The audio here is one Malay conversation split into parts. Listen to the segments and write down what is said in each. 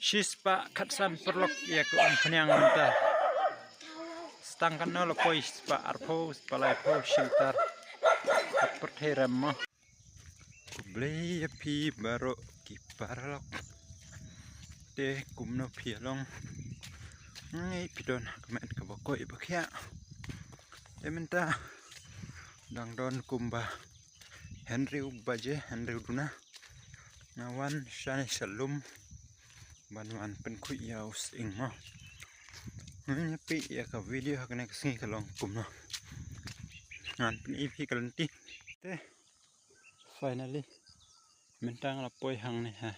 Shispa katsan perlok ya ke penyang menta. Stangkan nol koi spa arpo spalai po shelter. Perteram mo. Kublei pi baro ki paralok. De kumno pialong. Ngai pidon kemet ke bokoi bakya. De menta dang don kumba. Henry baje Henry duna. Nawan shane shalom. Banwan penkui yaus ing mo. Pi ya ka video hakne kasing kalong kumno. Ngan pen ipi kalanti. Te finally mentang la poi hang ni ha.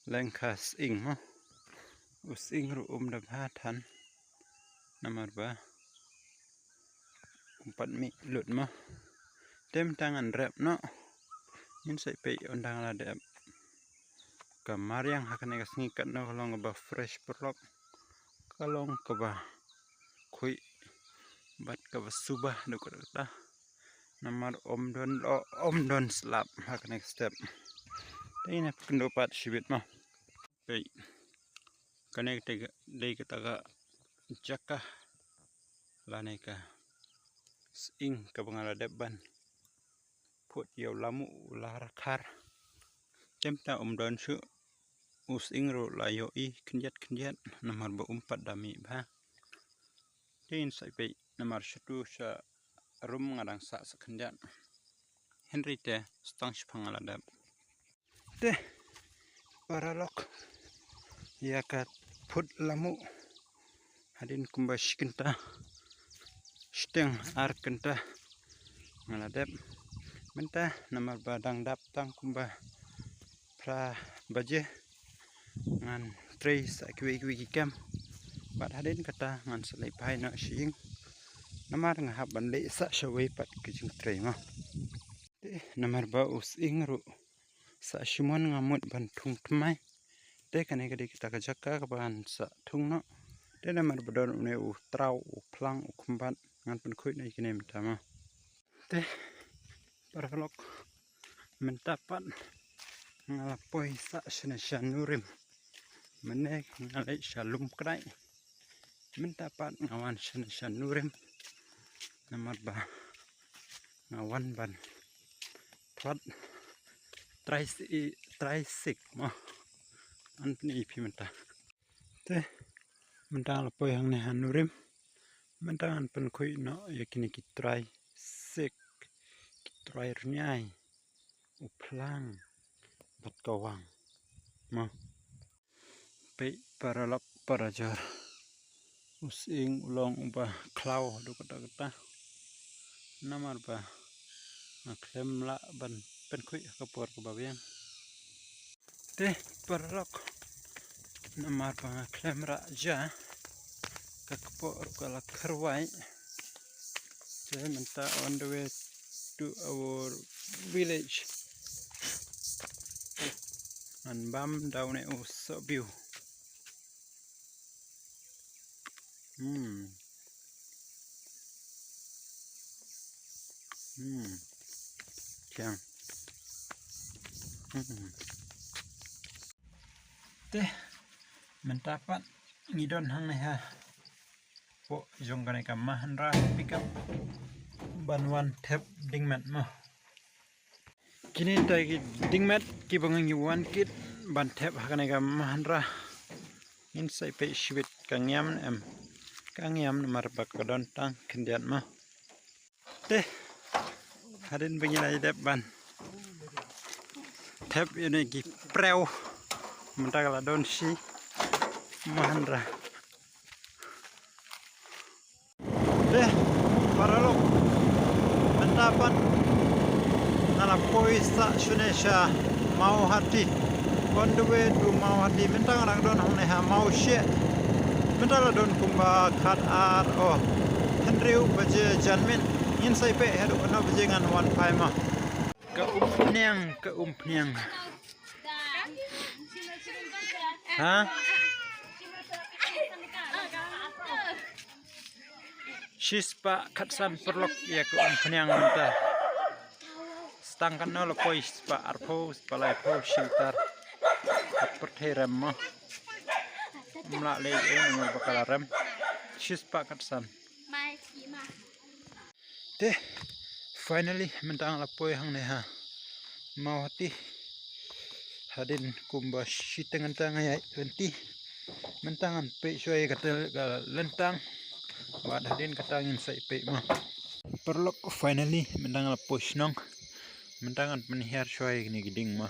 Lengkas ing mo. Us ing ru da bhatan. Namar ba. Umpat mi lut mo. Tem tangan rep no. Yin sai pe ondang la dep. Kamar yang hakane kasing kat no kalong ba fresh perlok. Kalong ke ba kui bat ke ba subah do kata namar om don slap hakane step ini kendo pat shibit mah pe kane dei kata ga jakah lane ka ing ka bangala deban put yo lamu larakar temta om don su us ingro layo I kenjat namar ba umpat dami ba tin sai pe namar satu sa rum ngadang sa kenjat Henry te stang spangala dab te paralok ya ka put lamu hadin kumba shikenta steng ar kenta ngaladep menta namar badang dap tang kumba pra baje ngan tray sa kwi kam bat hadin kata ngan selai pai no shing namar ngahap banle sa shawai pat kijing tray ma te namar ba us ingru sa shimon ngamut ban thung tmai te kane kadi kita ka jakka ka ban sa thung no te namar badon ne u trau u plang u khumban ngan pen khoi nai kine mtama te paralok mentapan ngalapoi sa shanurim menek ngalai shalom krai mentapat ngawan shanurim namar ba ngawan ban thot trisik mo antni ipi menta te mentang lapoi hang ne hanurim mentangan pen khoi no yakini ki trisik ki trai rnyai uplang bat kawang mo pe paralok parajar using ulong ba klau do kata namar ba ngaklem la ban pen kui kapor ke babian te paralok namar ba ngaklem ra ja kapor kala kharwai je menta on the way to our village and bam down it so view Chang te mentapat ngidon hang ne ha po jong kane ka mahanra pick up banwan tap dingmat mo kini tai dingmat ki bangang yuan kit ban tap hakane ka mahanra insai pe shibit kangyam namar bakadon tang kendiat ma te hadin bengilai dep ban tap ini ki preu mentagala don si mahanra te paralok mentapan nalapoi sa sunesha mau hati on the way to mau hati mentang rang don hang ha mau she mentala don kumba khat ar Henry baje janmin insai pe hadu na baje ngan wan pai ma ka umpniang ha Shispa katsan perlok ya ke umpniang menta stangkan nol koi spa arpo spalai po shelter perteram mo mla le mo bakala rem chis pa kat san mai chi ma te finally mentang la poi hang ne ha mau hati hadin kumba shitengan tang ai venti mentangan pe shoi kata lentang wad hadin katangin sai pe ma perlok finally mentang la poi snong mentangan penihar shoi ni giding ma